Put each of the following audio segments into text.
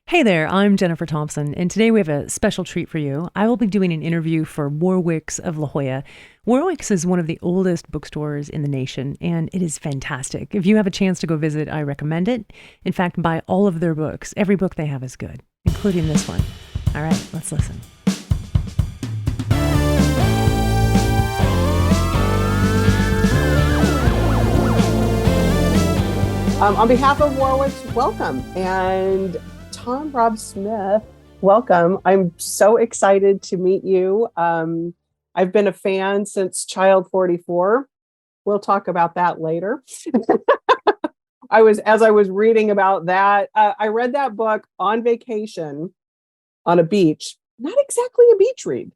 Hey there, I'm Jennifer Thompson, and today we have a special treat for you. I will be doing an interview for Warwick's of La Jolla. Warwick's is one of the oldest bookstores in the nation, and it is fantastic. If you have a chance to go visit, I recommend it. In fact, buy all of their books. Every book they have is good, including this one. All right, let's listen. On behalf of Warwick's, welcome. And Tom Rob Smith, welcome. I'm so excited to meet you. I've been a fan since Child 44. We'll talk about that later. As I was reading about that, I read that book on vacation on a beach. Not exactly a beach read.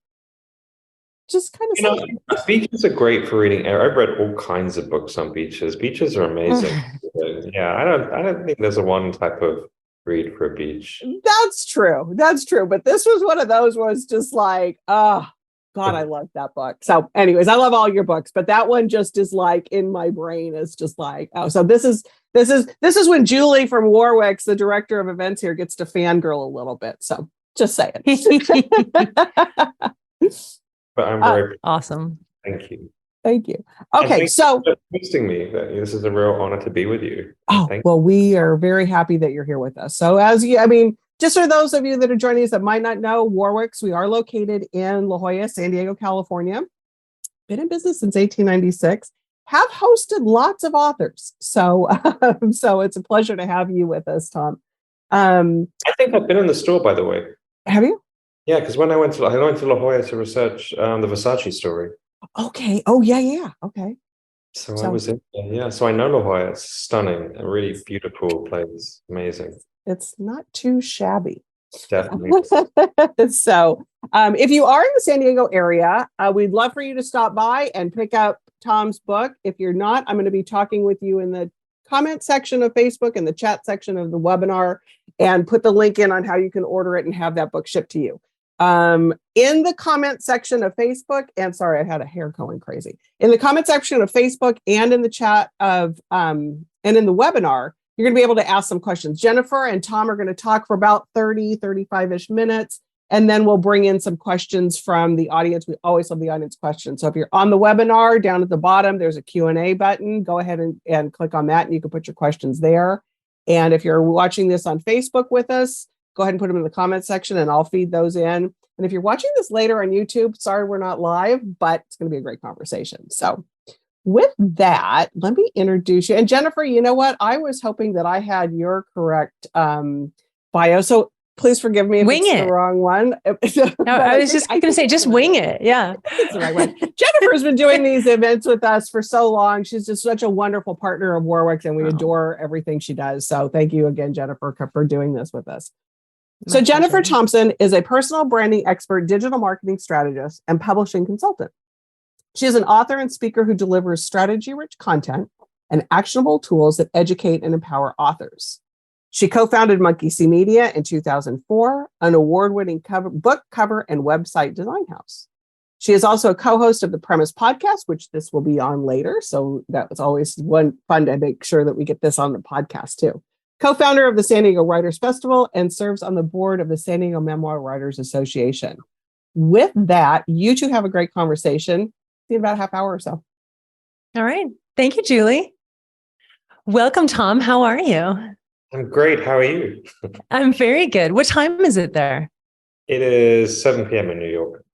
Just kind of beaches are great for reading. I've read all kinds of books on beaches. Beaches are amazing. Yeah, I don't think there's a one type of read for a beach. That's true. But this was one of those was just like, oh God, I love that book. So anyways, I love all your books, but that one just is like in my brain is just like, oh, so this is when Julie from Warwick's, the director of events here, gets to fangirl a little bit. So just saying. But I'm very awesome. Thank you. Thank you. Okay, so hosting me. This is a real honor to be with you. Well, we are very happy that you're here with us. So just for those of you that are joining us that might not know, Warwick's, we are located in La Jolla, San Diego, California. Been in business since 1896. Have hosted lots of authors. So, so it's a pleasure to have you with us, Tom. I think I've been in the store, by the way. Have you? Yeah, because when I went to La Jolla to research the Versace story. Okay. Oh, yeah. Okay. So I was in there. Yeah. So I know La Jolla. It's stunning. A really beautiful place. Amazing. It's not too shabby. Definitely. So if you are in the San Diego area, we'd love for you to stop by and pick up Tom's book. If you're not, I'm going to be talking with you in the comment section of Facebook and the chat section of the webinar and put the link in on how you can order it and have that book shipped to you. In the comment section of Facebook, and sorry, I had a hair going crazy. In the comment section of Facebook and in the chat of, and in the webinar, you're going to be able to ask some questions. Jennifer and Tom are going to talk for about 35-ish minutes, and then we'll bring in some questions from the audience. We always love the audience questions. So if you're on the webinar, down at the bottom, there's a Q&A button. Go ahead and click on that, and you can put your questions there. And if you're watching this on Facebook with us, go ahead and put them in the comment section and I'll feed those in. And if you're watching this later on YouTube, sorry, we're not live, but it's going to be a great conversation. So with that, let me introduce you. And Jennifer, you know what? I was hoping that I had your correct bio. So please forgive me if it's the wrong one. No, I was just going to say, just wing it. Yeah. It's the right one. Jennifer's been doing these events with us for so long. She's just such a wonderful partner of Warwick's, and we adore everything she does. So thank you again, Jennifer, for doing this with us. So Jennifer Thompson is a personal branding expert, digital marketing strategist, and publishing consultant. She is an author and speaker who delivers strategy-rich content and actionable tools that educate and empower authors. She co-founded Monkey See Media in 2004, an award-winning book cover and website design house. She is also a co-host of the Premise podcast, which this will be on later. So that was always fun to make sure that we get this on the podcast too. Co-founder of the San Diego Writers Festival and serves on the board of the San Diego Memoir Writers Association. With that, you two have a great conversation in about a half hour or so. All right. Thank you, Julie. Welcome, Tom. How are you? I'm great. How are you? I'm very good. What time is it there? It is 7 p.m. in New York.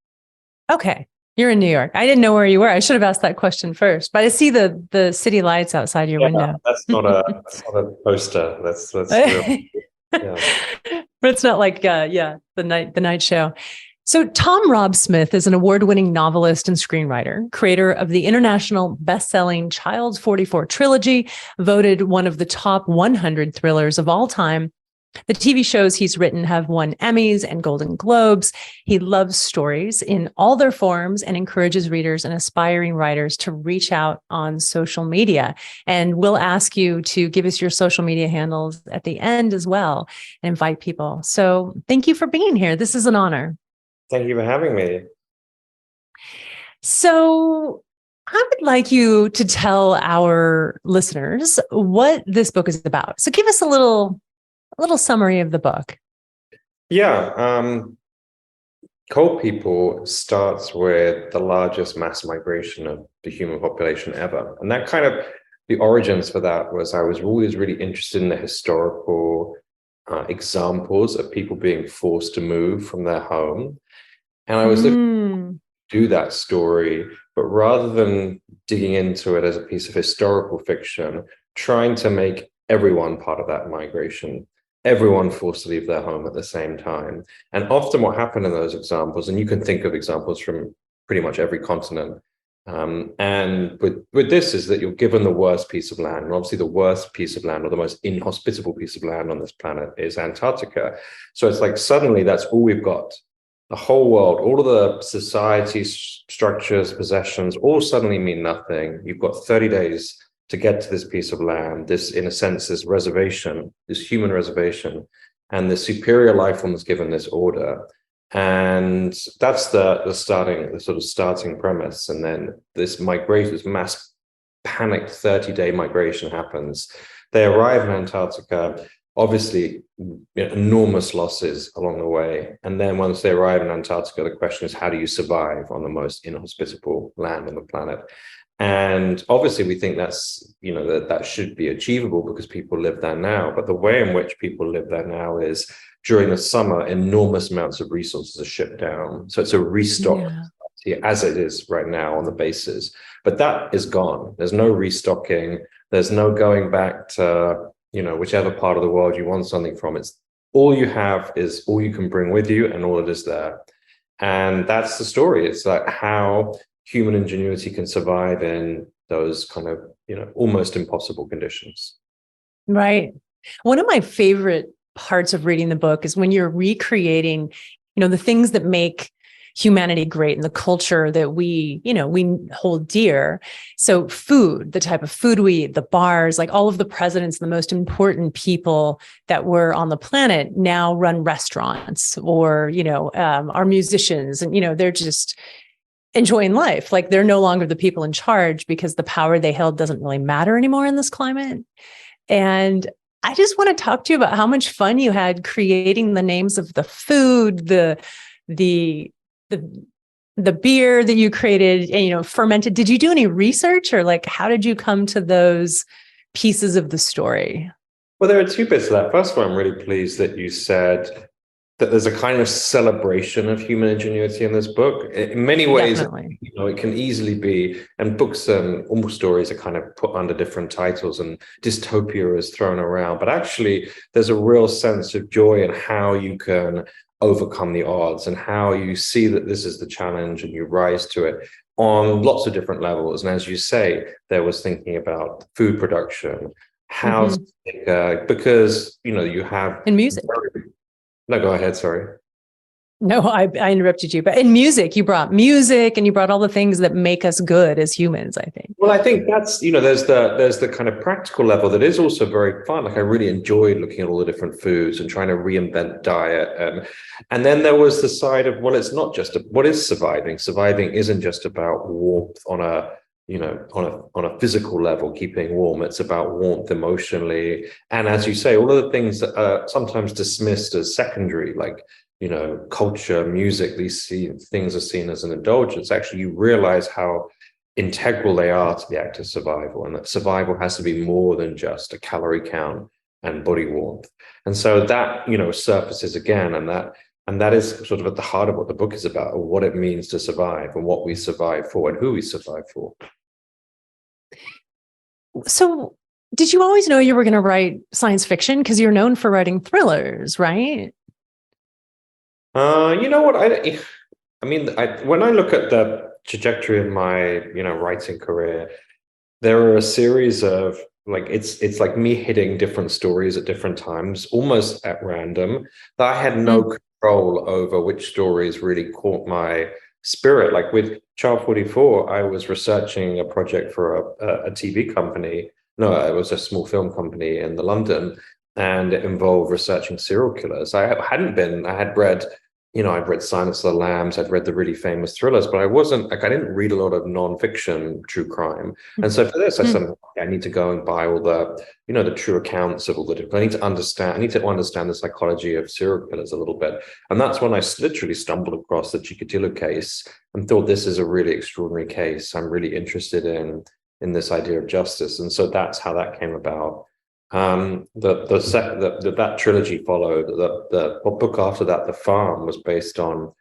Okay. You're in New York. I didn't know where you were. I should have asked that question first, but I see the city lights outside your window. That's not a poster. That's real. Yeah. But it's not like the night show. So Tom Rob Smith is an award-winning novelist and screenwriter, creator of the international best-selling Child 44 trilogy, voted one of the top 100 thrillers of all time. The TV shows he's written have won Emmys and Golden Globes. He loves stories in all their forms and encourages readers and aspiring writers to reach out on social media. And we'll ask you to give us your social media handles at the end as well and invite people. So thank you for being here. This is an honor. Thank you for having me. So I would like you to tell our listeners what this book is about. So give us a little summary of the book. Yeah. Coal people starts with the largest mass migration of the human population ever. And that kind of, the origins for that was I was always really interested in the historical examples of people being forced to move from their home. And I was looking Mm, to do that story, but rather than digging into it as a piece of historical fiction, trying to make everyone part of that migration, everyone forced to leave their home at the same time. And often what happened in those examples, and you can think of examples from pretty much every continent, and with this is that you're given the worst piece of land. And obviously the worst piece of land or the most inhospitable piece of land on this planet is Antarctica. So it's like suddenly that's all we've got. The whole world, all of the society structures, possessions, all suddenly mean nothing. You've got 30 days to get to this piece of land, this, in a sense, this reservation, this human reservation, and the superior life form is given this order. And that's the sort of starting premise. And then this migration, this mass panicked 30-day migration happens. They arrive in Antarctica, obviously enormous losses along the way. And then once they arrive in Antarctica, the question is, how do you survive on the most inhospitable land on the planet? And obviously we think that's, that should be achievable because people live there now. But the way in which people live there now is during the summer, enormous amounts of resources are shipped down. So it's a restock as it is right now on the bases. But that is gone. There's no restocking. There's no going back to whichever part of the world you want something from. It's all you have is all you can bring with you and all it is there. And that's the story. It's like how human ingenuity can survive in those kind of, almost impossible conditions. right. One of my favorite parts of reading the book is when you're recreating, the things that make humanity great and the culture that we hold dear. So food, the type of food we eat, the bars, like all of the presidents, the most important people that were on the planet now run restaurants or, are musicians and, they're just enjoying life. Like they're no longer the people in charge because the power they held doesn't really matter anymore in this climate. And I just want to talk to you about how much fun you had creating the names of the food, the beer that you created and, fermented. Did you do any research or like, how did you come to those pieces of the story? Well, there are two bits of that. First of all, I'm really pleased that you said that there's a kind of celebration of human ingenuity in this book. In many ways, Definitely. it can easily be, and books and all stories are kind of put under different titles and dystopia is thrown around. But actually, there's a real sense of joy in how you can overcome the odds and how you see that this is the challenge and you rise to it on lots of different levels. And as you say, there was thinking about food production, how because you have In music. No, go ahead, sorry. No, I interrupted you, but in music, you brought music and you brought all the things that make us good as humans, I think. Well, I think that's, there's the kind of practical level that is also very fun. Like I really enjoyed looking at all the different foods and trying to reinvent diet. And then there was the side of, well, it's not just, what is surviving? Surviving isn't just about warmth on a, on a physical level, keeping warm. It's about warmth emotionally. And as you say, all of the things that are sometimes dismissed as secondary, like, culture, music, these things are seen as an indulgence. Actually, you realize how integral they are to the act of survival, and that survival has to be more than just a calorie count and body warmth. And so that, surfaces again, and that is sort of at the heart of what the book is about, or what it means to survive and what we survive for and who we survive for. So did you always know you were going to write science fiction? Because you're known for writing thrillers, right? You know what? When I look at the trajectory of my, writing career, there are a series of it's like me hitting different stories at different times, almost at random, that I had no control over which stories really caught my spirit. Like with Child 44, I was researching a project for a TV company. No, it was a small film company in London, and it involved researching serial killers. I had read, I'd read Silence of the Lambs, I'd read the really famous thrillers, but I wasn't like, I didn't read a lot of nonfiction true crime. And so for this, I said, okay, I need to go and buy all the, the true accounts of all the different, I need to understand the psychology of serial killers a little bit. And that's when I literally stumbled across the Chikatilo case and thought, this is a really extraordinary case. I'm really interested in this idea of justice. And so that's how that came about. That trilogy followed. The book after that, The Farm, was based on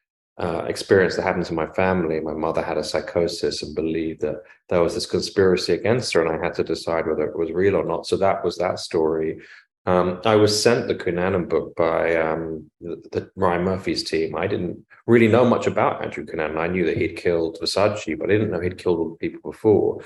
experience that happened to my family. My mother had a psychosis and believed that there was this conspiracy against her, and I had to decide whether it was real or not. So that was that story. I was sent the Cunanan book by the Ryan Murphy's team. I didn't really know much about Andrew Cunanan. I knew that he'd killed Versace, but I didn't know he'd killed all the people before.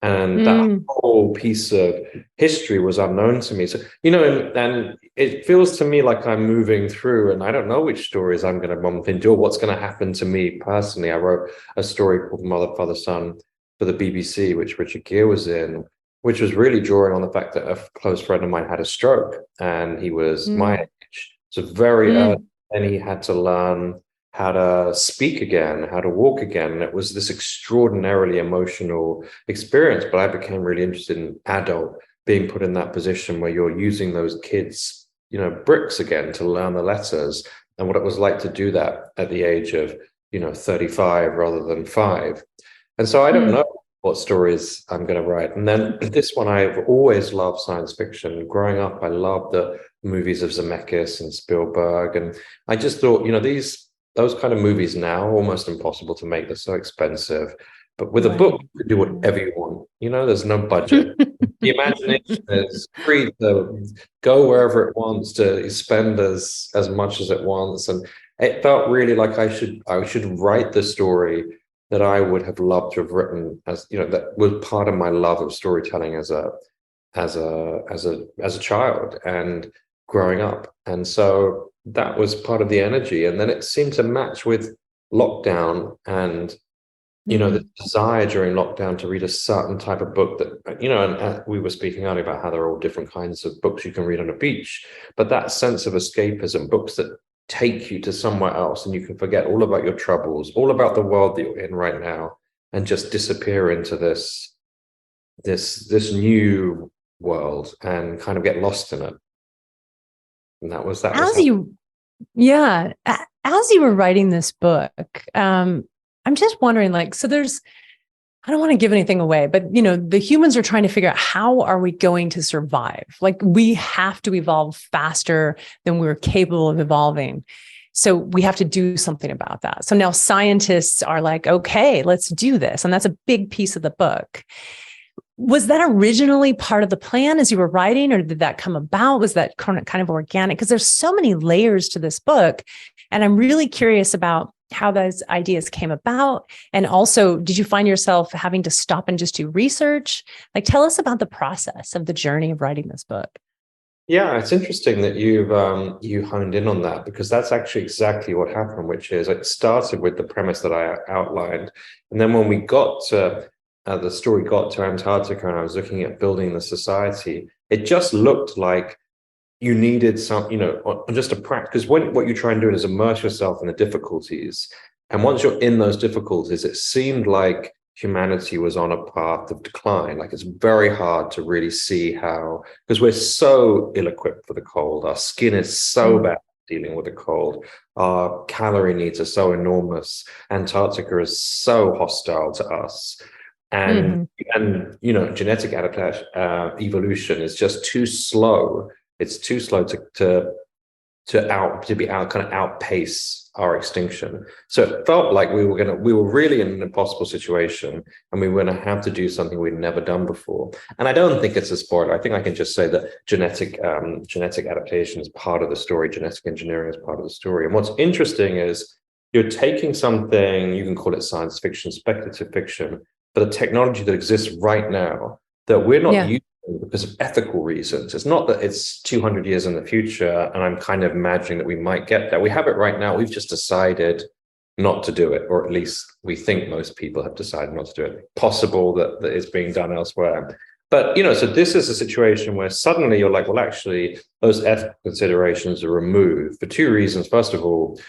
And that whole piece of history was unknown to me. So, and it feels to me like I'm moving through, and I don't know which stories I'm going to bump into or what's going to happen to me personally. I wrote a story called Mother, Father, Son for the BBC, which Richard Gere was in, which was really drawing on the fact that a close friend of mine had a stroke, and he was my age. So very early, and he had to learn how to speak again, how to walk again. And it was this extraordinarily emotional experience. But I became really interested in adult being put in that position where you're using those kids, bricks again to learn the letters, and what it was like to do that at the age of, 35 rather than 5. And so I don't know what stories I'm going to write. And then this one, I've always loved science fiction. Growing up, I loved the movies of Zemeckis and Spielberg. And I just thought, those kind of movies now are almost impossible to make. They're so expensive. But with a book, you can do whatever you want. There's no budget. The imagination is free to go wherever it wants, to spend as much as it wants. And it felt really like I should write the story that I would have loved to have written, as that was part of my love of storytelling as a child and growing up. And so that was part of the energy. And then it seemed to match with lockdown and, the desire during lockdown to read a certain type of book that, and we were speaking earlier about how there are all different kinds of books you can read on a beach, but that sense of escapism, books that take you to somewhere else and you can forget all about your troubles, all about the world that you're in right now, and just disappear into this new world and kind of get lost in it. And that was as you were writing this book, I'm just wondering, so I don't want to give anything away, but the humans are trying to figure out, how are we going to survive? We have to evolve faster than we're capable of evolving. So we have to do something about that. So now scientists are like, okay, let's do this. And that's a big piece of the book. Was that originally part of the plan as you were writing, or did that come about? Was that kind of organic? Because there's so many layers to this book. And I'm really curious about how those ideas came about. And also, did you find yourself having to stop and just do research? Tell us about the process of the journey of writing this book. Yeah, it's interesting that you honed in on that, because that's actually exactly what happened, which is it started with the premise that I outlined. And then when we got to the story got to Antarctica and I was looking at building the society, it just looked like you needed some, just a practice. Because what you try and do is immerse yourself in the difficulties. And once you're in those difficulties, it seemed like humanity was on a path of decline. It's very hard to really see how, because we're so ill-equipped for the cold. Our skin is so bad dealing with the cold. Our calorie needs are so enormous. Antarctica is so hostile to us. And genetic adaptation, evolution is just too slow. It's too slow to outpace our extinction. So it felt like we were really in an impossible situation, and we were going to have to do something we'd never done before. And I don't think it's a spoiler. I think I can just say that genetic adaptation is part of the story. Genetic engineering is part of the story. And what's interesting is you're taking something, you can call it science fiction, speculative fiction, but a technology that exists right now that we're not using because of ethical reasons. It's not that it's 200 years in the future and I'm kind of imagining that we might get there. We have it right now. We've just decided not to do it, or at least we think most people have decided not to do it. Possible that it's being done elsewhere. But, so this is a situation where suddenly you're like, well, actually, those ethical considerations are removed for two reasons. First of all,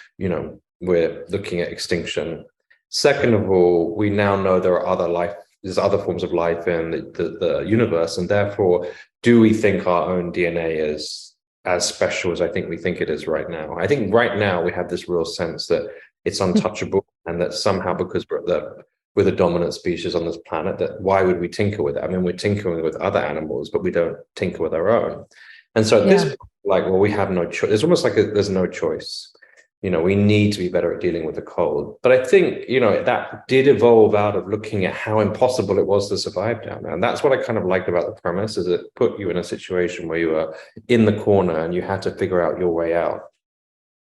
we're looking at extinction. Second of all, we now know there's other forms of life in the universe, and therefore, do we think our own DNA is as special as I think we think it is right now? I think right now we have this real sense that it's untouchable, and that somehow, because we're the dominant species on this planet, that why would we tinker with it? I mean, we're tinkering with other animals, but we don't tinker with our own. And so at this point, like, well, we have no choice. It's almost like there's no choice. We need to be better at dealing with the cold. But I think, that did evolve out of looking at how impossible it was to survive down there. And that's what I kind of liked about the premise, is it put you in a situation where you were in the corner and you had to figure out your way out.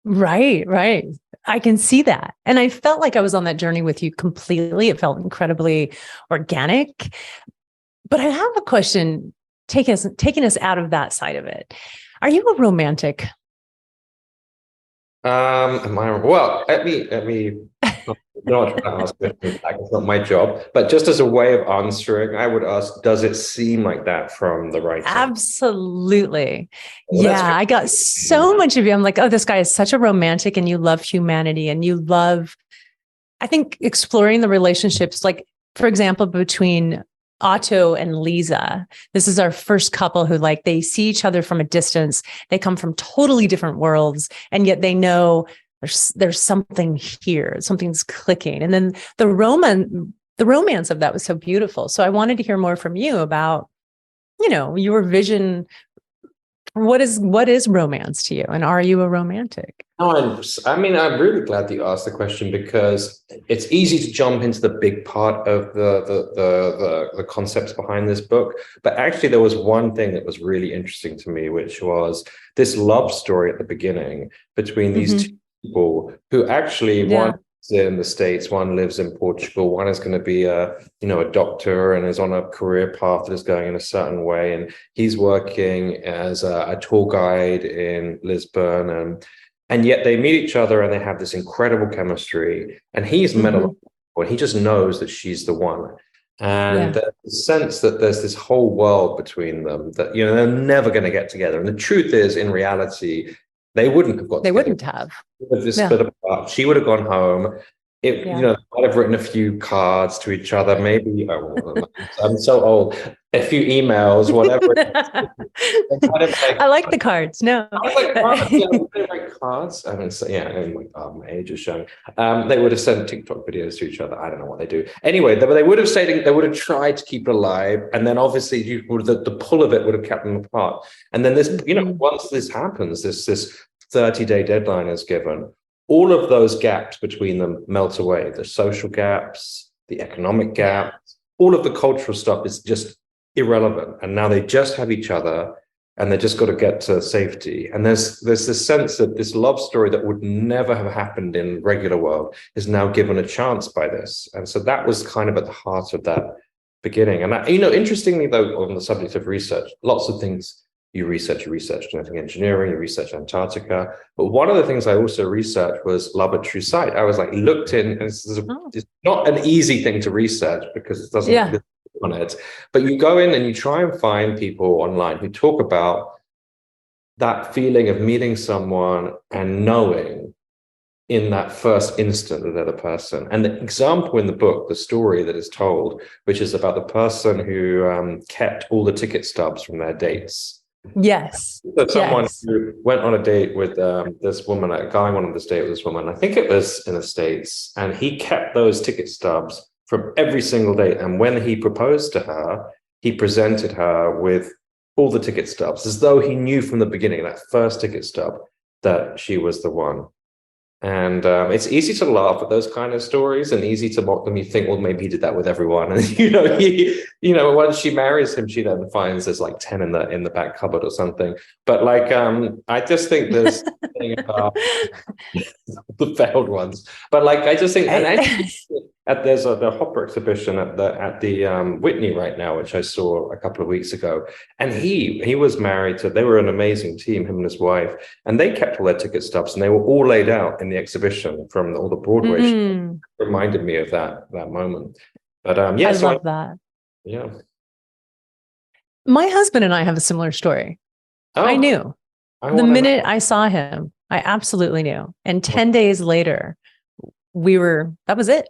Right, right. I can see that. And I felt like I was on that journey with you completely. It felt incredibly organic. But I have a question, taking us out of that side of it. Are you a romantic? Let me not try to ask questions back. It's not my job. But just as a way of answering, I would ask, does it seem like that from the writing? Absolutely. Well, yeah, I got so much of you. I'm like, oh, this guy is such a romantic, and you love humanity, and you love, I think, exploring the relationships, like, for example, between Otto and Lisa. This is our first couple who, like, they see each other from a distance. They come from totally different worlds, and yet they know there's something here, something's clicking. And then the romance of that was so beautiful. So I wanted to hear more from you about, your vision. What is romance to you? And are you a romantic? No, I'm really glad that you asked the question, because it's easy to jump into the big part of the concepts behind this book. But actually, there was one thing that was really interesting to me, which was this love story at the beginning between these two people who actually, one is in the States, one lives in Portugal, one is going to be a doctor and is on a career path that is going in a certain way, and he's working as a tour guide in Lisbon, and yet they meet each other and they have this incredible chemistry, and he's met a lot of people, and he just knows that she's the one. And the sense that there's this whole world between them, that they're never going to get together. And the truth is, in reality, they wouldn't have got together. They wouldn't have. This split apart. She would have gone home. They might have written a few cards to each other, maybe. I'm so old. A few emails, whatever. I like the cards. No, I like cards. I mean, my age is showing. They would have sent TikTok videos to each other. I don't know what they do. Anyway, they would have said, they would have tried to keep it alive, and then obviously the pull of it would have kept them apart. And then this, once this happens, this 30-day deadline is given. All of those gaps between them melt away. The social gaps, the economic gaps, all of the cultural stuff is just irrelevant. And now they just have each other, and they just got to get to safety. And there's this sense that this love story that would never have happened in regular world is now given a chance by this. And so that was kind of at the heart of that beginning. And interestingly, though, on the subject of research, lots of things you research genetic engineering, you research Antarctica. But one of the things I also researched was love at true sight. I was looked in, and it's not an easy thing to research because it doesn't on it. But you go in and you try and find people online who talk about that feeling of meeting someone and knowing in that first instant that they're the person. And the example in the book, the story that is told, which is about the person who kept all the ticket stubs from their dates. Yes. So someone who went on a date with this woman, a guy wanted to date with this woman, I think it was in the States, and he kept those ticket stubs from every single date. And when he proposed to her, he presented her with all the ticket stubs, as though he knew from the beginning, that first ticket stub, that she was the one. And it's easy to laugh at those kind of stories and easy to mock them. You think, well, maybe he did that with everyone. And once she marries him, she then finds there's 10 in the back cupboard or something. But I just think there's thing about the failed ones. But I just think, and there's the Hopper exhibition at the Whitney right now, which I saw a couple of weeks ago. And he was married to, they were an amazing team, him and his wife, and they kept all their ticket stubs, and they were all laid out in the exhibition from all the Broadway shows. Reminded me of that moment. But I love that. Yeah. My husband and I have a similar story. I knew the minute I saw him, I absolutely knew. And 10 days later, that was it.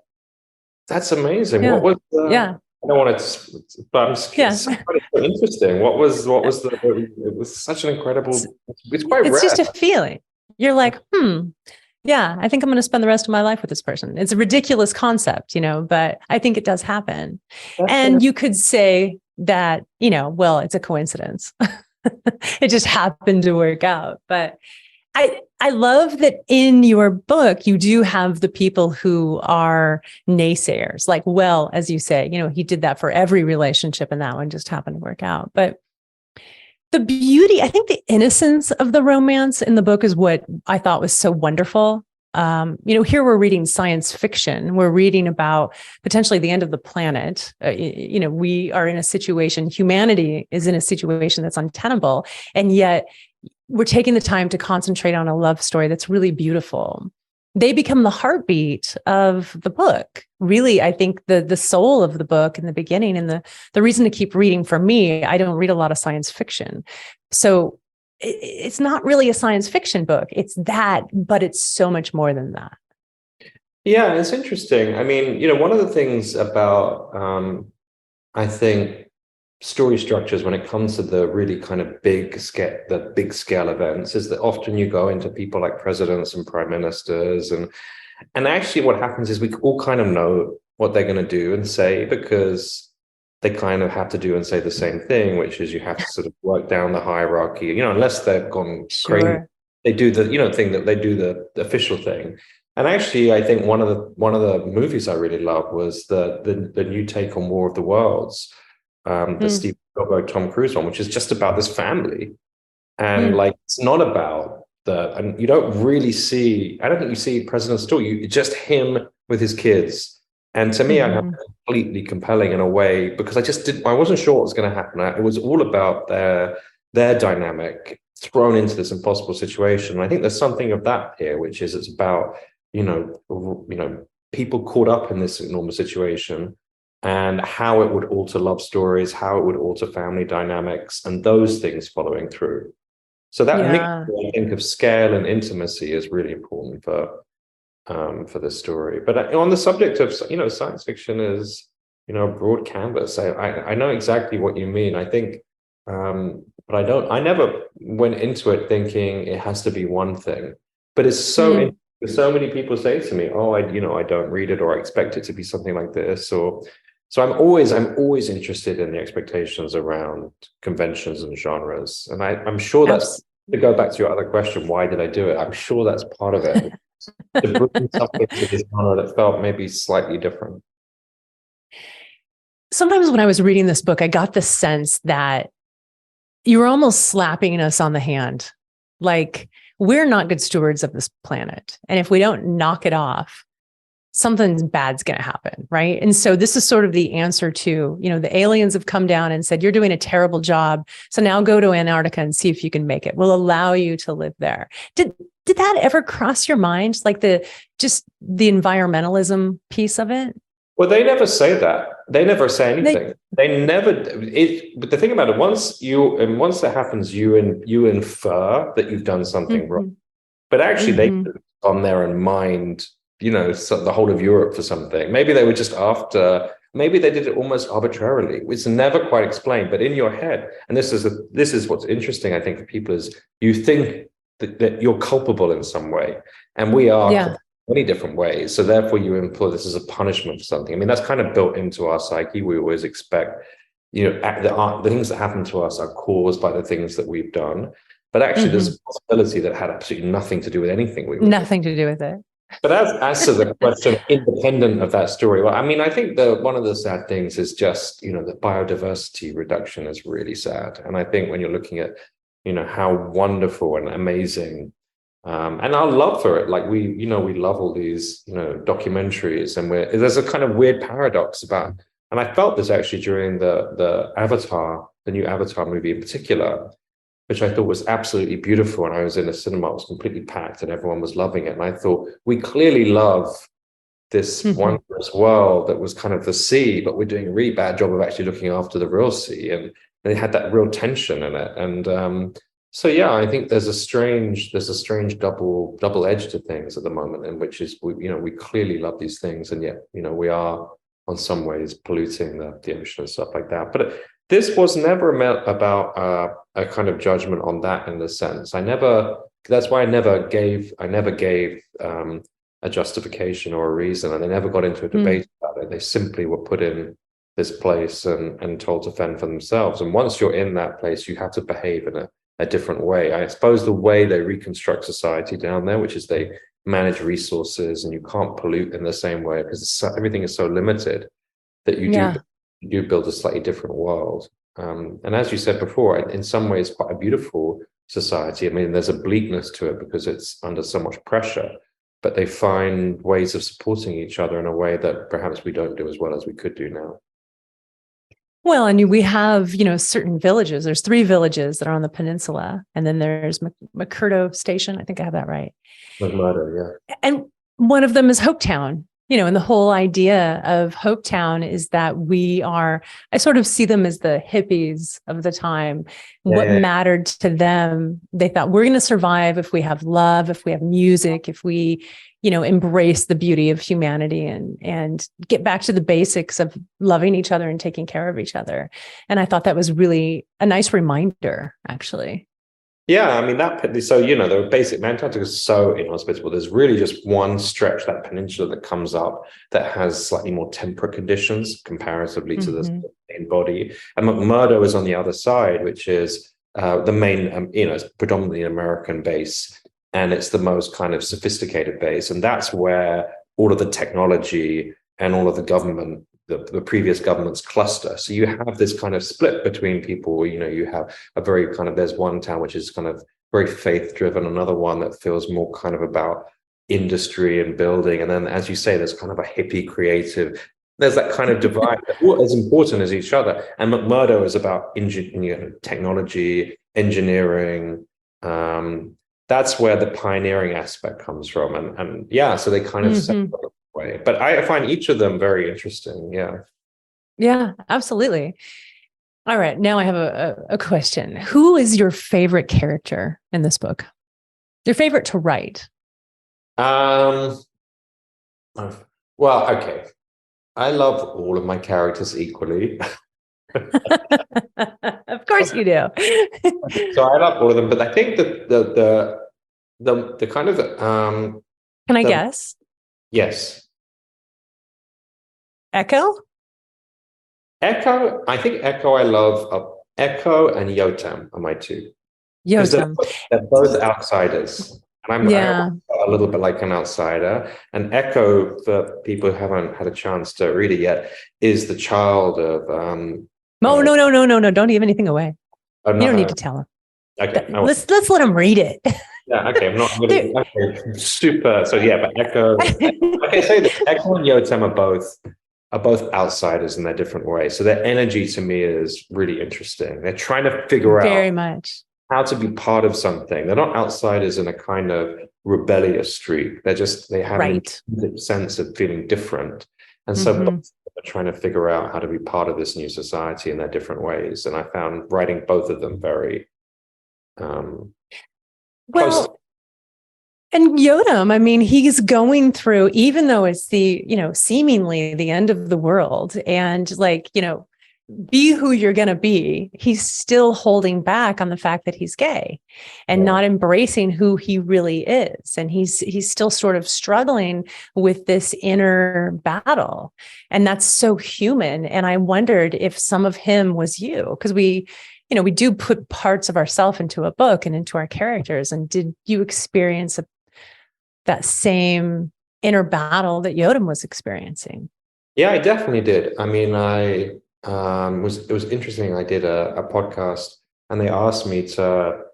That's amazing. Yeah. What was Yeah. I don't want to, but I'm just, Yeah. it's so interesting. What was it was such an incredible, it's quite It's rare. just a feeling. You're like, yeah, I think I'm going to spend the rest of my life with this person. It's a ridiculous concept, but I think it does happen. And you could say that, well, it's a coincidence. It just happened to work out. But I love that in your book, you do have the people who are naysayers, like, well, as you say, he did that for every relationship and that one just happened to work out. But the beauty, I think the innocence of the romance in the book is what I thought was so wonderful. Here we're reading science fiction. We're reading about potentially the end of the planet. We are in a situation, humanity is in a situation that's untenable. And yet we're taking the time to concentrate on a love story that's really beautiful. They become the heartbeat of the book. Really, I think the soul of the book in the beginning, and the reason to keep reading for me, I don't read a lot of science fiction. So it's not really a science fiction book. It's that, but it's so much more than that. Yeah, it's interesting. I mean, one of the things about, I think, story structures when it comes to the really kind of big scale events is that often you go into people like presidents and prime ministers, and actually what happens is we all kind of know what they're going to do and say, because they kind of have to do and say the same thing, which is you have to sort of work down the hierarchy, unless they've gone crazy. They do the thing that they do the official thing. And actually, I think one of the movies I really loved was the new take on War of the Worlds, the Steve Spielberg, Tom Cruise one, which is just about this family. And it's not about and you don't really see, I don't think you see President at all. Just him with his kids. And to me, I found it completely compelling in a way, because I wasn't sure what was going to happen. It was all about their dynamic thrown into this impossible situation. And I think there's something of that here, which is it's about, people caught up in this enormous situation, and how it would alter love stories, how it would alter family dynamics, and those things following through. So that mixture, I think, of scale and intimacy is really important for this story. But on the subject of, science fiction is, a broad canvas. I know exactly what you mean. I think, but I never went into it thinking it has to be one thing. But it's so so many people say to me, "Oh, I don't read it, or I expect it to be something like this," or so I'm always interested in the expectations around conventions and genres. And I'm sure that's, to go back to your other question, why did I do it? I'm sure that's part of it. To bring something to this genre that felt maybe slightly different. Sometimes when I was reading this book, I got the sense that you were almost slapping us on the hand. Like, we're not good stewards of this planet. And if we don't knock it off, something bad's going to happen, right? And so this is sort of the answer to, the aliens have come down and said, you're doing a terrible job. So now go to Antarctica and see if you can make it. We'll allow you to live there. Did that ever cross your mind? Like the environmentalism piece of it? Well, they never say that. They never say anything. They never. But the thing about it, once that happens, you infer that you've done something wrong. But actually, they could have gone there and mined, the whole of Europe for something. Maybe they were just after. Maybe they did it almost arbitrarily. It's never quite explained. But in your head, and this is what's interesting, I think, for people, is you think that you're culpable in some way, and we are. Many different ways. So therefore you employ this as a punishment for something. I mean, that's kind of built into our psyche. We always expect, the things that happen to us are caused by the things that we've done. But actually there's a possibility that had absolutely nothing to do with anything we were Nothing to do with it. But as to the question, independent of that story, well, I mean, I think one of the sad things is just, the biodiversity reduction is really sad. And I think when you're looking at, how wonderful and amazing and our love for it, like we love all these, documentaries, and there's a kind of weird paradox about, and I felt this actually during the new Avatar movie in particular, which I thought was absolutely beautiful. And I was in a cinema, it was completely packed and everyone was loving it. And I thought, we clearly love this wondrous world that was kind of the sea, but we're doing a really bad job of actually looking after the real sea. And they had that real tension in it. And So yeah, I think there's a strange double edge to things at the moment, in which is we clearly love these things, and yet we are on some ways polluting the ocean and stuff like that. But this was never about a kind of judgment on that in the sense. That's why I never gave a justification or a reason, and they never got into a debate about it. They simply were put in this place and told to fend for themselves. And once you're in that place, you have to behave in a different way. I suppose the way they reconstruct society down there, which is they manage resources, and you can't pollute in the same way because everything is so limited that you do build a slightly different world. And as you said before, in some ways, quite a beautiful society. I mean, there's a bleakness to it because it's under so much pressure, but they find ways of supporting each other in a way that perhaps we don't do as well as we could do now. Well, and we have, certain villages. There's 3 villages that are on the peninsula, and then there's McMurdo Station. I think I have that right. McMurdo, yeah. And one of them is Hopetown. And the whole idea of Hopetown is that I sort of see them as the hippies of the time. What mattered to them, they thought, we're going to survive if we have love, if we have music, if we, embrace the beauty of humanity and get back to the basics of loving each other and taking care of each other. And I thought that was really a nice reminder, actually. Yeah, I mean, the basic mentality is so inhospitable. There's really just one stretch, that peninsula that comes up that has slightly more temperate conditions comparatively to the main body. And McMurdo is on the other side, which is the main, it's predominantly an American base, and it's the most kind of sophisticated base. And that's where all of the technology and all of the government, the previous government's cluster. So you have this kind of split between people. You have a very kind of, there's one town which is kind of very faith driven, another one that feels more kind of about industry and building. And then, as you say, there's kind of a hippie creative. There's that kind of divide as important as each other. And McMurdo is about technology, engineering. That's where the pioneering aspect comes from. And so they kind of separate way. But I find each of them very interesting. Yeah, absolutely. All right. Now I have a question. Who is your favorite character in this book? Your favorite to write? Well, okay. I love all of my characters equally. Of course you do. So I love all of them, but I think that the kind of Can I guess? Yes. Echo? I think Echo I love. Echo and Yotam are my 2. Yotam. They're both outsiders. And I'm a little bit like an outsider. And Echo, for people who haven't had a chance to read it yet, is the child of... No. Don't give anything away. You don't need to tell him. Okay. Let's let him read it. Yeah, okay. I'm not going to... Super. So yeah, but Echo... Okay, say this. Echo and Yotam are both outsiders in their different ways. So their energy to me is really interesting. They're trying to figure out very much how to be part of something. They're not outsiders in a kind of rebellious streak. They have a sense of feeling different. And so they're trying to figure out how to be part of this new society in their different ways. And I found writing both of them very close. And Yotam, I mean, he's going through, even though it's seemingly the end of the world and be who you're going to be, he's still holding back on the fact that he's gay and not embracing who he really is. And he's still sort of struggling with this inner battle. And that's so human. And I wondered if some of him was you, because we do put parts of ourselves into a book and into our characters. And did you experience that same inner battle that Yotam was experiencing? Yeah, I definitely did. I mean, it was interesting. I did a podcast and they asked me to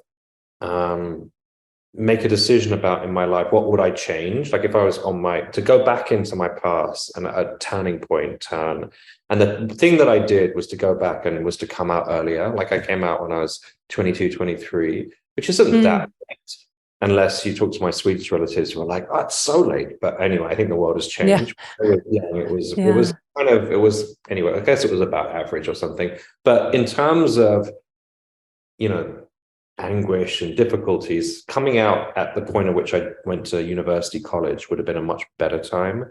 make a decision about in my life, what would I change? Like if I was to go back into my past and a turning point turn. And the thing that I did was to go back and was to come out earlier. Like I came out when I was 22, 23, which isn't that late. Unless you talk to my Swedish relatives who are like, oh, it's so late. But anyway, I think the world has changed. Anyway, I guess it was about average or something. But in terms of, anguish and difficulties. Coming out at the point at which I went to university college would have been a much better time.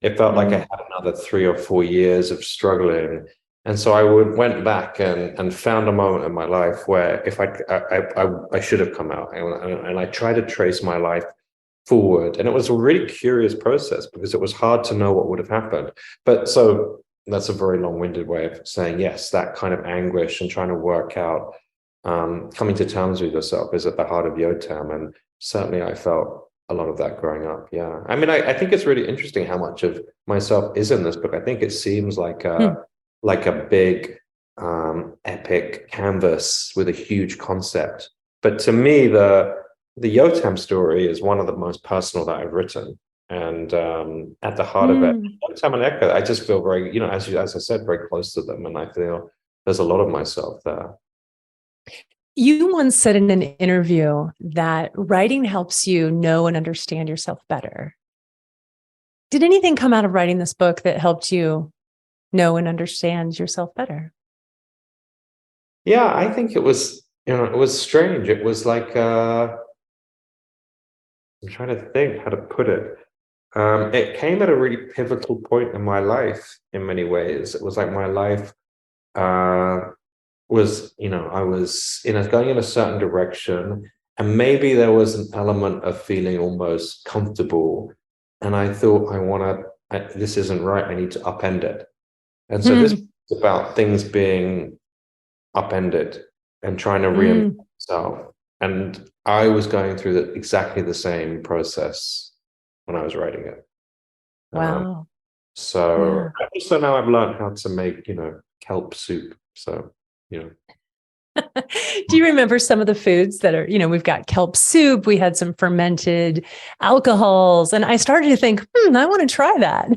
It felt like I had another 3 or 4 years of struggling. And so went back and found a moment in my life where if I should have come out, and I tried to trace my life forward. And it was a really curious process because it was hard to know what would have happened. But so that's a very long-winded way of saying, yes, that kind of anguish and trying to work out, coming to terms with yourself is at the heart of Yotam. And certainly I felt a lot of that growing up. Yeah. I mean, I think it's really interesting how much of myself is in this book. I think it seems like a big epic canvas with a huge concept. But to me, the Yotam story is one of the most personal that I've written. And at the heart of it, Yotam and Eka, I just feel very, as I said, very close to them. And I feel there's a lot of myself there. You once said in an interview that writing helps you know and understand yourself better. Did anything come out of writing this book that helped you know and understand yourself better? Yeah, I think it was, it was strange. It was like, I'm trying to think how to put it. It came at a really pivotal point in my life in many ways. It was like my life was, I was going in a certain direction, and maybe there was an element of feeling almost comfortable. And I thought, this isn't right. I need to upend it. And so this is about things being upended and trying to reinvent myself. And I was going through exactly the same process when I was writing it. Wow. So now I've learned how to make, kelp soup. So, Do you remember some of the foods that are, we've got kelp soup, we had some fermented alcohols, and I started to think, I want to try that.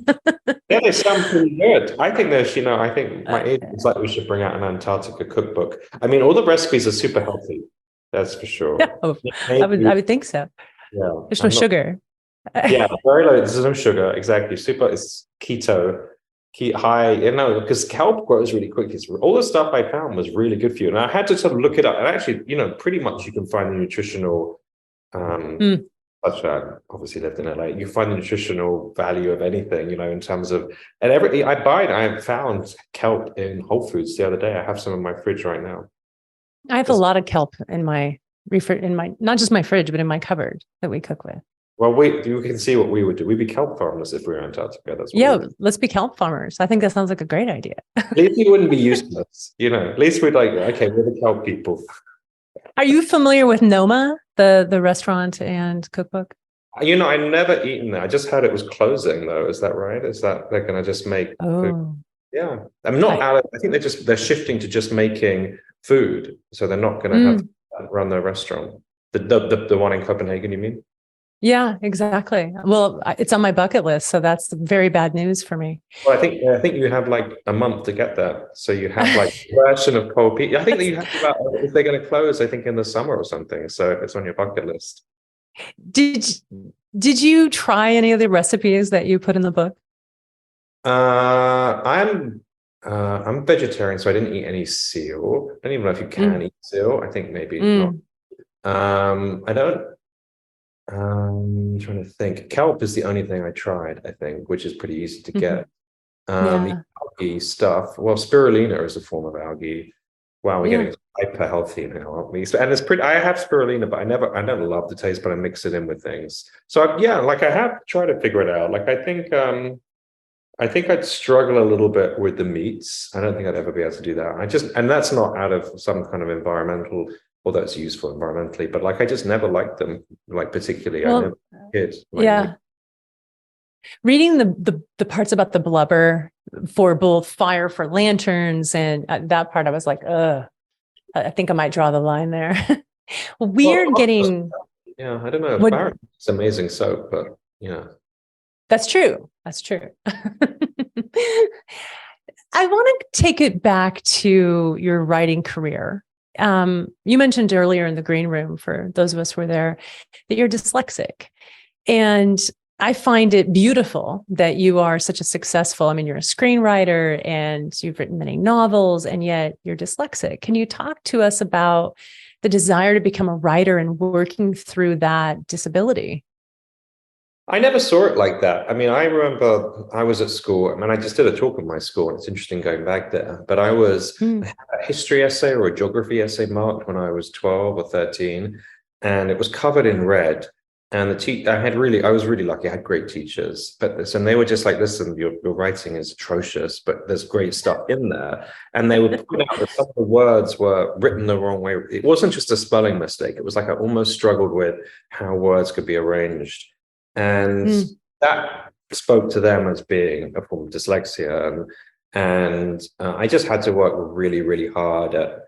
Yeah, they sound pretty good. I think I think my agent's like, we should bring out an Antarctica cookbook. I mean, all the recipes are super healthy. That's for sure. Oh, I would think so. Yeah. There's no sugar. Yeah, very low. There's no sugar. Exactly. Super. It's keto. High, because kelp grows really quickly. So all the stuff I found was really good for you. And I had to sort of look it up. And actually, pretty much you can find the nutritional, obviously lived in LA, you find the nutritional value of anything, in terms of, and I found kelp in Whole Foods the other day. I have some in my fridge right now. I have a lot of kelp in my not just my fridge, but in my cupboard that we cook with. Well, you can see what we would do. We'd be kelp farmers if we were in Antarctica. That's let's be kelp farmers. I think that sounds like a great idea. At least we wouldn't be useless. At least we'd okay, we're the kelp people. Are you familiar with Noma, the restaurant and cookbook? I've never eaten there. I just heard it was closing though. Is that right? Is that they're going to just make food? Yeah. I'm not I think they're shifting to just making food. So they're not going to have to run their restaurant. The one in Copenhagen, you mean? Yeah, exactly. Well, it's on my bucket list, so that's very bad news for me. Well, I think you have like a month to get there. So you have like a version of cold pizza. I think that you have about, if they're going to close, I think in the summer or something. So it's on your bucket list. Did you try any of the recipes that you put in the book? I'm vegetarian, so I didn't eat any seal. I don't even know if you can eat seal. I think maybe not. I don't. I'm trying to think. Kelp is the only thing I tried, I think, which is pretty easy to get. The algae stuff. Well, spirulina is a form of algae. Wow, we're getting hyper healthy now, aren't we? And it's pretty. I have spirulina, but I never love the taste, but I mix it in with things. So I have tried to figure it out. Like I think I'd struggle a little bit with the meats. I don't think I'd ever be able to do that. And that's not out of some kind of environmental, although it's useful environmentally, but I just never liked them, particularly. I never did. Reading the parts about the blubber for both fire for lanterns and that part, I was like, I think I might draw the line there. Getting. Yeah, I don't know. It's amazing soap, but yeah. That's true. I want to take it back to your writing career. You mentioned earlier in the green room, for those of us who were there, that you're dyslexic. And I find it beautiful that you are such a successful, I mean, you're a screenwriter and you've written many novels, and yet you're dyslexic. Can you talk to us about the desire to become a writer and working through that disability? I never saw it like that. I mean, I remember I was at school. I mean, I just did a talk in my school, and it's interesting going back there. But I had a history essay or a geography essay marked when I was 12 or 13, and it was covered in red. And I was really lucky. I had great teachers, and they were just like, "Listen, your writing is atrocious, but there's great stuff in there." And they would point out that some of the words were written the wrong way. It wasn't just a spelling mistake. It was like I almost struggled with how words could be arranged. And that spoke to them as being a form of dyslexia, and I just had to work really, really hard at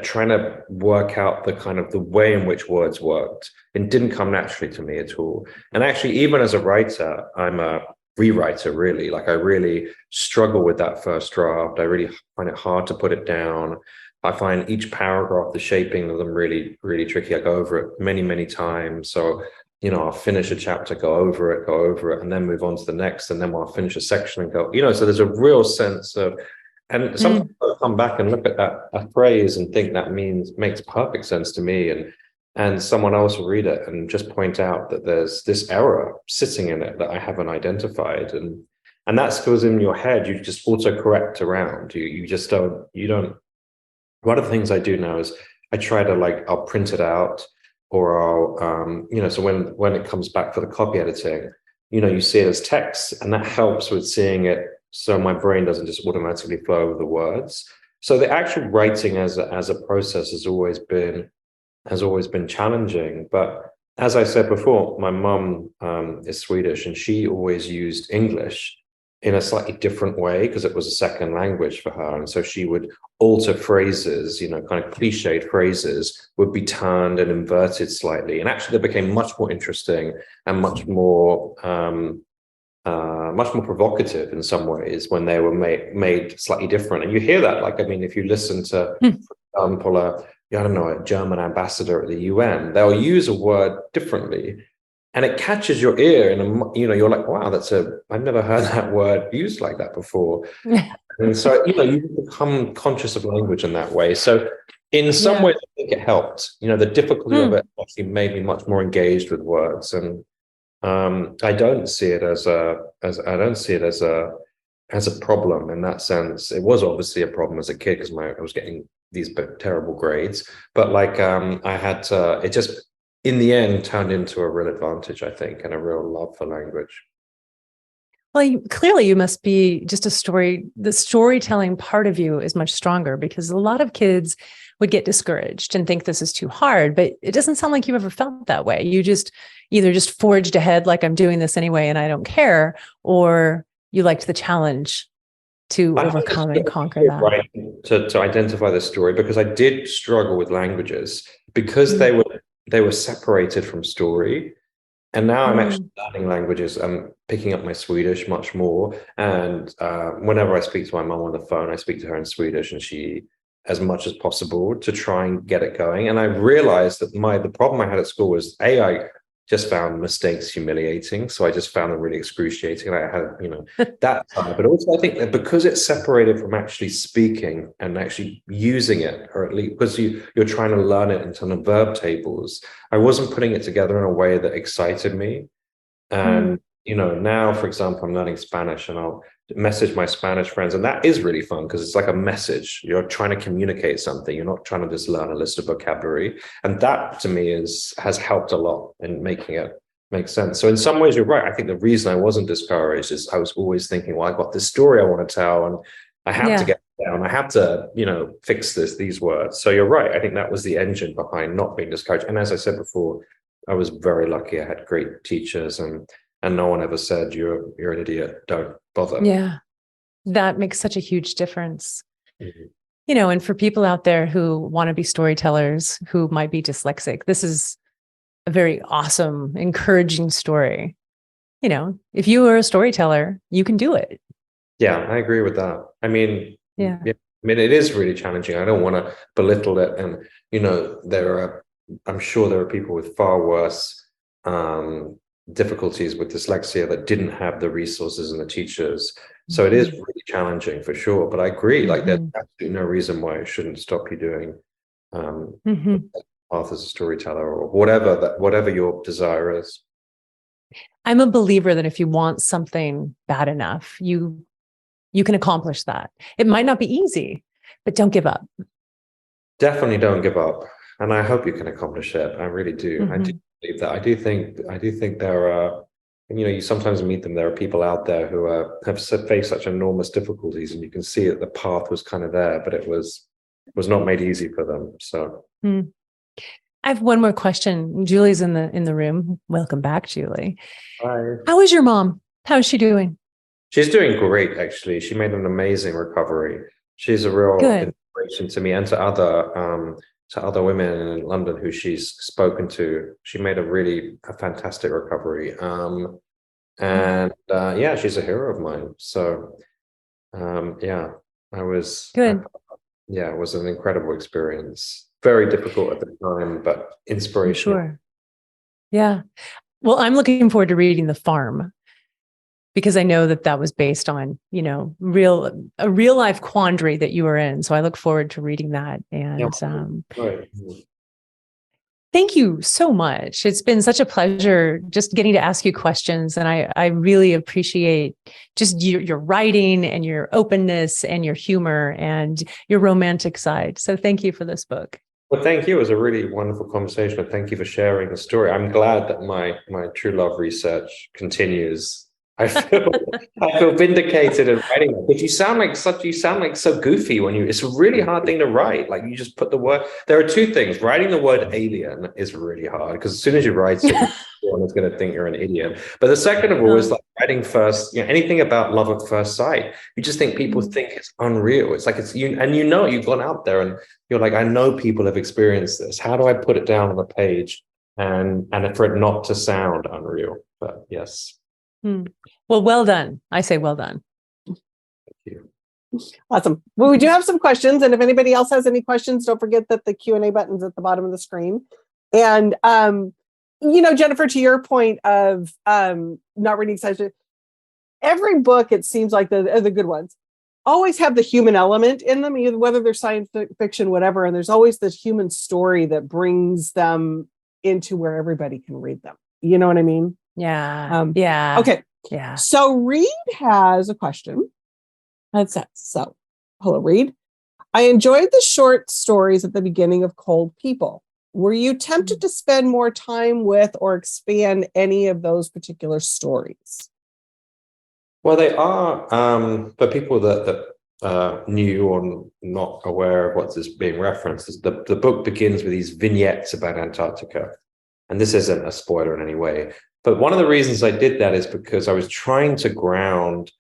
trying to work out the kind of the way in which words worked. It didn't come naturally to me at all. And actually, even as a writer, I'm a rewriter, really. Like, I really struggle with that first draft. I really find it hard to put it down. I find each paragraph, the shaping of them really, really tricky. I go over it many, many times. So, I'll finish a chapter, go over it, and then move on to the next. And then I'll finish a section and go, so there's a real sense of, and sometimes I'll come back and look at a phrase and think that makes perfect sense to me. And someone else will read it and just point out that there's this error sitting in it that I haven't identified. And that's because in your head, you just auto-correct around. You just don't. One of the things I do now is I try to I'll print it out, or I'll, so when it comes back for the copy editing, you see it as text, and that helps with seeing it so my brain doesn't just automatically flow over the words. So the actual writing as a process has always been challenging. But as I said before, my mum is Swedish, and she always used English in a slightly different way because it was a second language for her. And so she would alter phrases, kind of cliched phrases would be turned and inverted slightly. And actually they became much more interesting and much more provocative in some ways when they were made slightly different. And you hear that, if you listen to, for example, a German ambassador at the UN, they'll use a word differently. And it catches your ear, and you're like, wow, I've never heard that word used like that before. And so, you become conscious of language in that way. So in some ways, I think it helped. The difficulty of it actually made me much more engaged with words. And I don't see it as a problem in that sense. It was obviously a problem as a kid because I was getting these terrible grades. But I had to, it just, in the end, turned into a real advantage, I think, and a real love for language. Well, clearly you must be just the storytelling part of you is much stronger, because a lot of kids would get discouraged and think this is too hard, but it doesn't sound like you ever felt that way. You just either just forged ahead, like, I'm doing this anyway and I don't care, or you liked the challenge to overcome and conquer that. Right, to identify the story, because I did struggle with languages because they were separated from story. And now I'm actually learning languages. I'm picking up my Swedish much more. And whenever I speak to my mom on the phone, I speak to her in Swedish, and she, as much as possible, to try and get it going. And I realized that the problem I had at school was, I just found mistakes humiliating. So I just found them really excruciating. I had, that time. But also I think that because it's separated from actually speaking and actually using it, or at least because you're trying to learn it in terms of verb tables, I wasn't putting it together in a way that excited me. And, now, for example, I'm learning Spanish, and I'll message my Spanish friends. And that is really fun because it's like a message. You're trying to communicate something. You're not trying to just learn a list of vocabulary. And that, to me, has helped a lot in making it make sense. So in some ways, you're right. I think the reason I wasn't discouraged is I was always thinking, well, I've got this story I want to tell, and I have to get it down. I have to, fix these words. So you're right. I think that was the engine behind not being discouraged. And as I said before, I was very lucky. I had great teachers, and no one ever said, you're an idiot, don't bother. Yeah, that makes such a huge difference. And for people out there who want to be storytellers, who might be dyslexic, this is a very awesome, encouraging story. If you are a storyteller, you can do it. Yeah, I agree with that. It is really challenging. I don't want to belittle it. And, I'm sure there are people with far worse difficulties with dyslexia that didn't have the resources and the teachers. So it is really challenging for sure. But I agree, like there's absolutely no reason why it shouldn't stop you doing path as a storyteller or whatever your desire is. I'm a believer that if you want something bad enough, you can accomplish that. It might not be easy, but don't give up. Definitely don't give up. And I hope you can accomplish it. I really do. I do believe that. I do think there are, you sometimes meet them. There are people out there who have faced such enormous difficulties, and you can see that the path was kind of there, but it was not made easy for them. So I have one more question. Julie's in the room. Welcome back, Julie. Hi. How is your mom? How is she doing? She's doing great, actually. She made an amazing recovery. She's a real inspiration to me and to other women in London who she's spoken to. She made a fantastic recovery. Yeah, she's a hero of mine. So I was good. It was an incredible experience. Very difficult at the time, but inspirational. Sure. Yeah. Well, I'm looking forward to reading The Farm, because I know that was based on, a real life quandary that you were in. So I look forward to reading that. And thank you so much. It's been such a pleasure just getting to ask you questions. And I really appreciate just your writing and your openness and your humor and your romantic side. So thank you for this book. Well, thank you. It was a really wonderful conversation. And thank you for sharing the story. I'm glad that my true love research continues. I feel vindicated in writing it. But you sound like so goofy it's a really hard thing to write. Like you just put the word. There are two things. Writing the word alien is really hard because as soon as you write it, everyone's going to think you're an idiot. But the second of all is like writing first, anything about love at first sight. You just think people think it's unreal. It's like it's you, and you've gone out there and you're like, I know people have experienced this. How do I put it down on a page and for it not to sound unreal? But yes. Well, well done. I say well done. Thank you. Awesome. Well, we do have some questions, and if anybody else has any questions, don't forget that the Q&A button's at the bottom of the screen. And Jennifer, to your point of not reading such every book, it seems like the good ones always have the human element in them, either whether they're science fiction, whatever. And there's always this human story that brings them into where everybody can read them. You know what I mean? Yeah. Okay. Yeah. So Reed has a question. That says, so hello, Reed. I enjoyed the short stories at the beginning of Cold People. Were you tempted to spend more time with or expand any of those particular stories? Well, they are for people that new or not aware of what's this being referenced. The book begins with these vignettes about Antarctica, and this isn't a spoiler in any way. But one of the reasons I did that is because I was trying to ground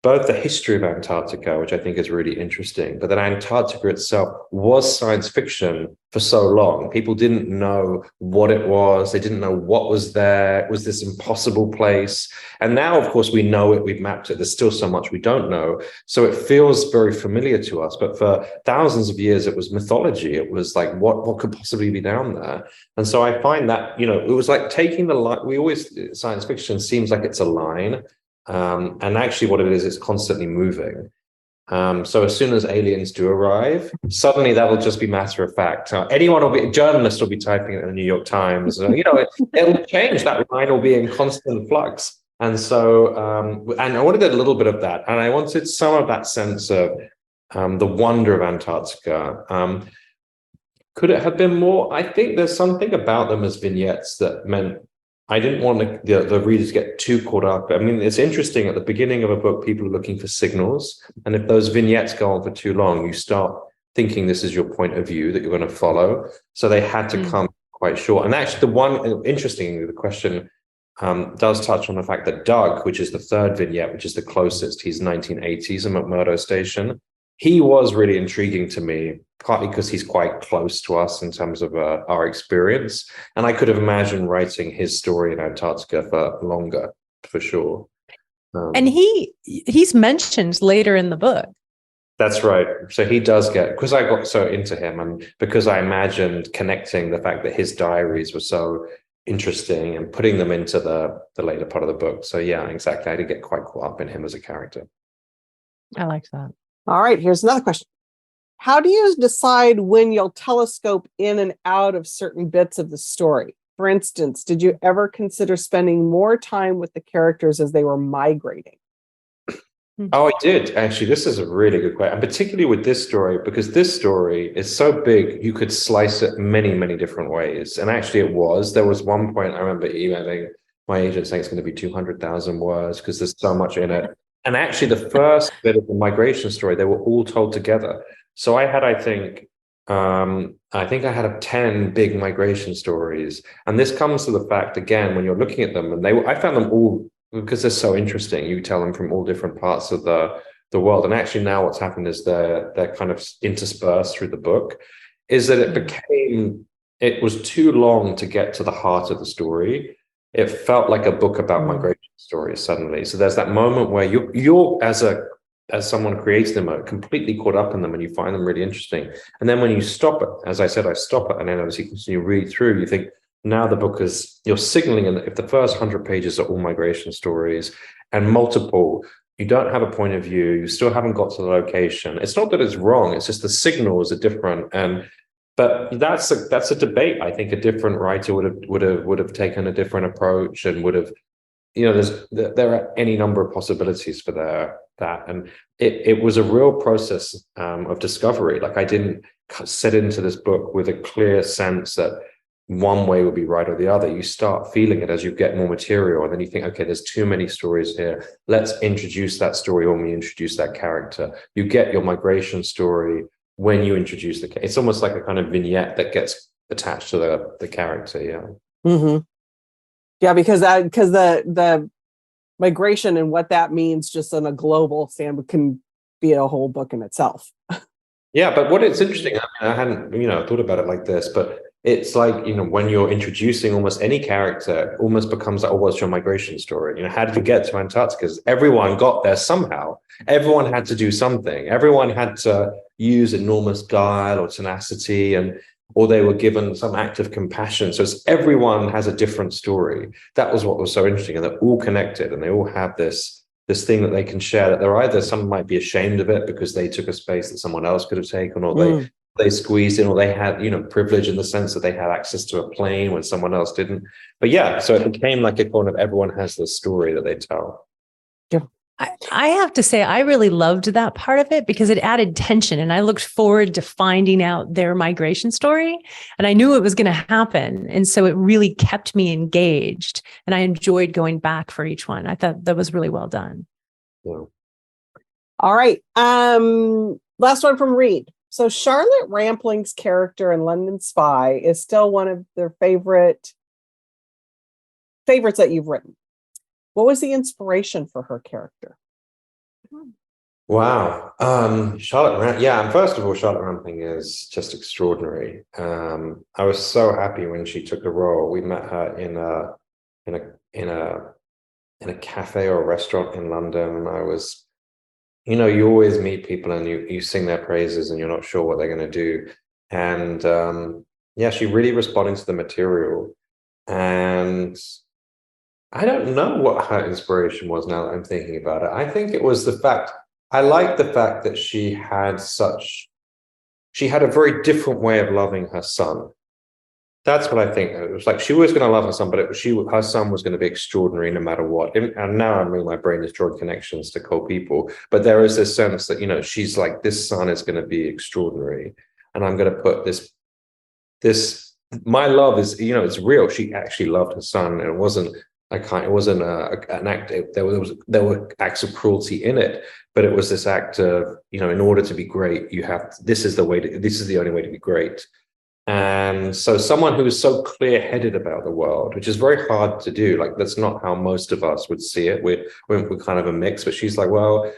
both the history of Antarctica, which I think is really interesting, but that Antarctica itself was science fiction for so long. People didn't know what it was. They didn't know what was there. It was this impossible place. And now, of course, we know it. We've mapped it. There's still so much we don't know. So it feels very familiar to us. But for thousands of years, it was mythology. It was like, what could possibly be down there? And so I find that, it was like taking the line. Science fiction seems like it's a line. And actually what it is, it's constantly moving. So as soon as aliens do arrive, suddenly that'll just be matter of fact. A journalist will be typing it in the New York Times. It'll change. That line will be in constant flux. And so, and I wanted a little bit of that. And I wanted some of that sense of the wonder of Antarctica. Could it have been more? I think there's something about them as vignettes that meant I didn't want the readers to get too caught up. I mean, it's interesting. At the beginning of a book, people are looking for signals. And if those vignettes go on for too long, you start thinking this is your point of view that you're going to follow. So they had to come quite short. And actually, interestingly, the question does touch on the fact that Doug, which is the third vignette, which is the closest, he's 1980s in McMurdo Station. He was really intriguing to me, partly because he's quite close to us in terms of our experience. And I could have imagined writing his story in Antarctica for longer, for sure. And he's mentioned later in the book. That's right. So he does because I got so into him and because I imagined connecting the fact that his diaries were so interesting and putting them into the later part of the book. So yeah, exactly. I did get quite caught up in him as a character. I like that. All right, here's another question. How do you decide when you'll telescope in and out of certain bits of the story? For instance, did you ever consider spending more time with the characters as they were migrating? Oh, I did. Actually, this is a really good question. And particularly with this story, because this story is so big, you could slice it many, many different ways. And actually it was. There was one point I remember emailing my agent saying it's going to be 200,000 words because there's so much in it. And actually the first bit of the migration story, they were all told together. So I had, I think I had 10 big migration stories. And this comes to the fact, again, when you're looking at them, and I found them all, because they're so interesting, you tell them from all different parts of the world. And actually now what's happened is they're kind of interspersed through the book, is that it was too long to get to the heart of the story. It felt like a book about migration stories suddenly. So there's that moment where you're as someone creates them, are completely caught up in them and you find them really interesting. And then when you stop it, as I said, I stop it, and then obviously you read through, you think, now the book is, you're signaling, and if the first 100 pages are all migration stories and multiple, you don't have a point of view, you still haven't got to the location. It's not that it's wrong, it's just the signals are different. But that's a debate. I think a different writer would have taken a different approach and would have, there are any number of possibilities for that. And it was a real process of discovery. Like, I didn't set into this book with a clear sense that one way would be right or the other. You start feeling it as you get more material, and then you think, okay, there's too many stories here. Let's introduce that story when we introduce that character. You get your migration story when you introduce it's almost like a kind of vignette that gets attached to the character. Yeah. Mm-hmm. Yeah, because the migration and what that means just on a global standpoint can be a whole book in itself. Yeah, but what it's interesting, I hadn't thought about it like this, but it's like, when you're introducing almost any character, it almost becomes like, oh, what's your migration story? How did you get to Antarctica? Because everyone got there somehow. Everyone had to do something. Everyone had to use enormous guile or tenacity, or they were given some act of compassion. So everyone has a different story. That was what was so interesting, and they're all connected, and they all have this thing that they can share, that they're either, some might be ashamed of it because they took a space that someone else could have taken, or they squeezed in, or they had, privilege in the sense that they had access to a plane when someone else didn't. But yeah, so it became like a kind of, everyone has this story that they tell. Yeah. I have to say, I really loved that part of it because it added tension, and I looked forward to finding out their migration story, and I knew it was going to happen. And so it really kept me engaged, and I enjoyed going back for each one. I thought that was really well done. Yeah. All right. Last one from Reed. So Charlotte Rampling's character in London Spy is still one of their favorites that you've written. What was the inspiration for her character? Wow. Charlotte, and first of all, Charlotte Rampling is just extraordinary. I was so happy when she took the role. We met her in a cafe or a restaurant in London, and I was, you always meet people and you sing their praises and you're not sure what they're going to do. And she really responded to the material. And I don't know what her inspiration was now that I'm thinking about it. I think it was I like the fact that she had a very different way of loving her son. That's what I think. It was like she was going to love her son, but her son was going to be extraordinary no matter what. And now, my brain is drawing connections to cool people. But there is this sense that, she's like, this son is going to be extraordinary. And I'm going to put my love is, it's real. She actually loved her son, and it wasn't an act. There were acts of cruelty in it, but it was this act of, in order to be great, this is the only way to be great. And so someone who is so clear-headed about the world, which is very hard to do, like, that's not how most of us would see it. We're kind of a mix, but she's like, well,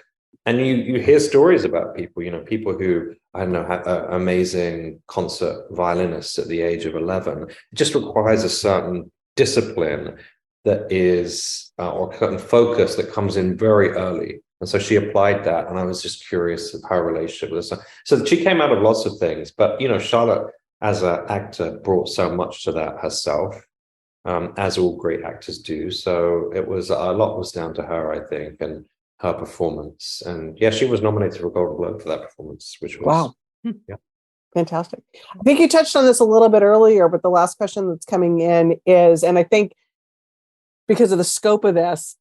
and you hear stories about people, people who, I don't know, have amazing concert violinists at the age of 11. It just requires a certain discipline that is, or a certain focus that comes in very early. And so she applied that, and I was just curious of her relationship with her son. So she came out of lots of things, but, Charlotte, as an actor, brought so much to that herself. as all great actors do. So it was a lot was down to her, I think, and her performance. And yeah, she was nominated for a Golden Globe for that performance, which was Wow. Yeah. Fantastic. I think you touched on this a little bit earlier, but the last question that's coming in is, and I think because of the scope of this,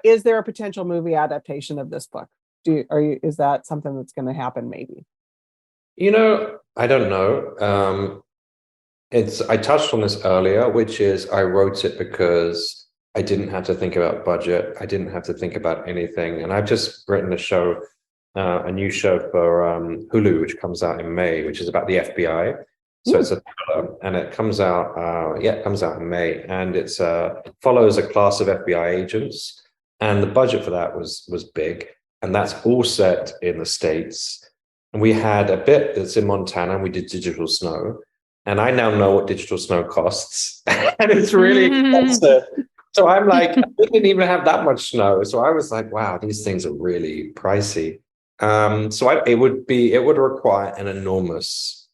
is there a potential movie adaptation of this book? Is that something that's going to happen? Maybe. I don't know. I touched on this earlier, which is I wrote it because I didn't have to think about budget. I didn't have to think about anything, and I've just written a new show for Hulu, which comes out in May, which is about the FBI. So it's a thriller, and it comes out. It comes out in May, and it follows a class of FBI agents. And the budget for that was big, and that's all set in the States. And we had a bit that's in Montana, and we did digital snow. And I now know what digital snow costs, and it's really expensive. So I'm like, we didn't even have that much snow. So I was like, wow, these things are really pricey. It would require an enormous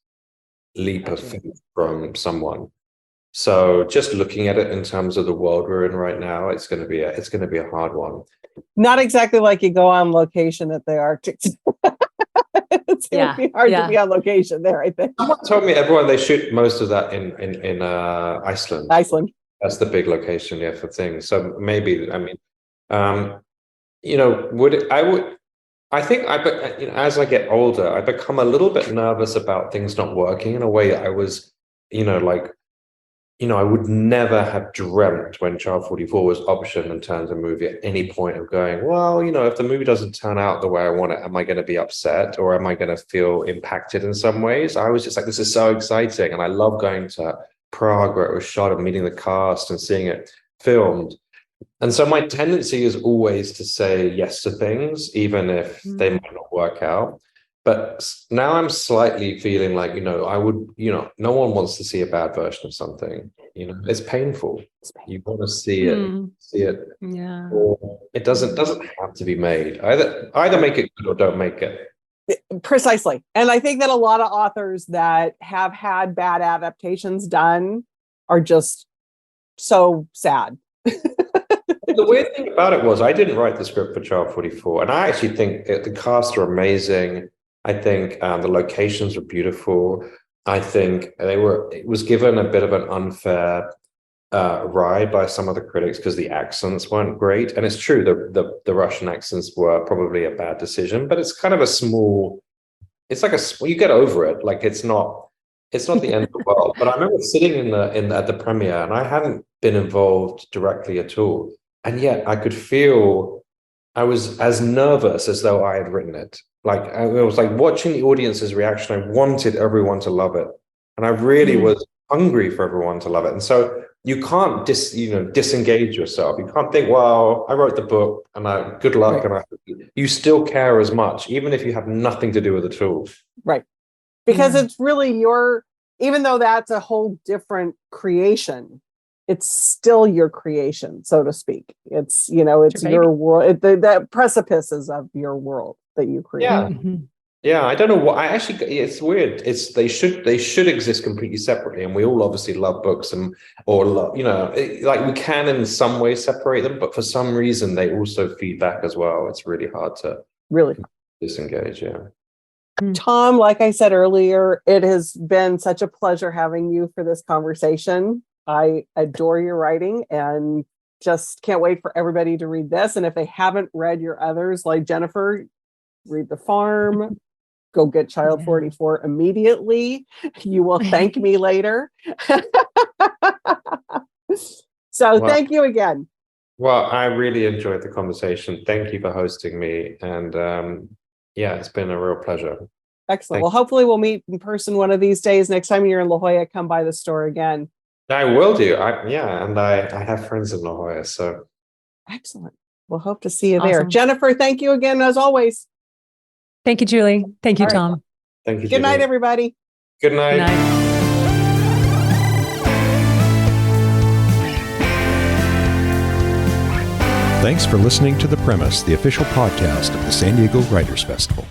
leap of faith from someone. So just looking at it in terms of the world we're in right now, it's going to be a hard one. Not exactly like you go on location at the Arctic. It's going to be hard to be on location there, I think. Someone told me they shoot most of that in Iceland. Iceland. That's the big location, for things. So maybe, I think as I get older, I become a little bit nervous about things not working in a way I was, I would never have dreamt when Child 44 was optioned and turned a movie at any point of going, well, if the movie doesn't turn out the way I want it, am I going to be upset or am I going to feel impacted in some ways? I was just like, this is so exciting. And I love going to Prague where it was shot and meeting the cast and seeing it filmed. And so my tendency is always to say yes to things, even if they might not work out. But now I'm slightly feeling like, I would, no one wants to see a bad version of something. It's painful. You want to see it. Yeah. Or it doesn't have to be made. Either make it good or don't make it. Precisely. And I think that a lot of authors that have had bad adaptations done are just so sad. The weird thing about it was I didn't write the script for Child 44, and I actually think the cast are amazing. I think the locations were beautiful. I think it was given a bit of an unfair ride by some of the critics because the accents weren't great. And it's true, the Russian accents were probably a bad decision, but it's kind of you get over it. Like it's not the end of the world. But I remember sitting at the premiere, and I hadn't been involved directly at all. And yet I could feel I was as nervous as though I had written it. Like it was like watching the audience's reaction. I wanted everyone to love it. And I really was hungry for everyone to love it. And so you can't disengage yourself. You can't think, well, I wrote the book and good luck. Right. And you still care as much, even if you have nothing to do with it at all. Right. Because it's really even though that's a whole different creation, it's still your creation, so to speak. It's, it's your world. The precipices of your world that you create. Yeah. Yeah, I don't know what it's weird. They should exist completely separately, and we all obviously love books like we can in some way separate them, but for some reason they also feed back as well. It's really hard to disengage. Yeah. Tom, like I said earlier, it has been such a pleasure having you for this conversation. I adore your writing and just can't wait for everybody to read this. And if they haven't read your others, like Jeniffer, read The Farm. Go get Child 44 immediately. You will thank me later. Thank you again. Well, I really enjoyed the conversation. Thank you for hosting me. And it's been a real pleasure. Excellent. Well, hopefully we'll meet in person one of these days. Next time you're in La Jolla, come by the store again. I will do. And I have friends in La Jolla. So excellent. We'll hope to see you there. Jeniffer, thank you again, as always. Thank you, Julie. Thank you, Tom. Thank you. Good night, everybody. Good night. Good night. Thanks for listening to The Premise, the official podcast of the San Diego Writers Festival.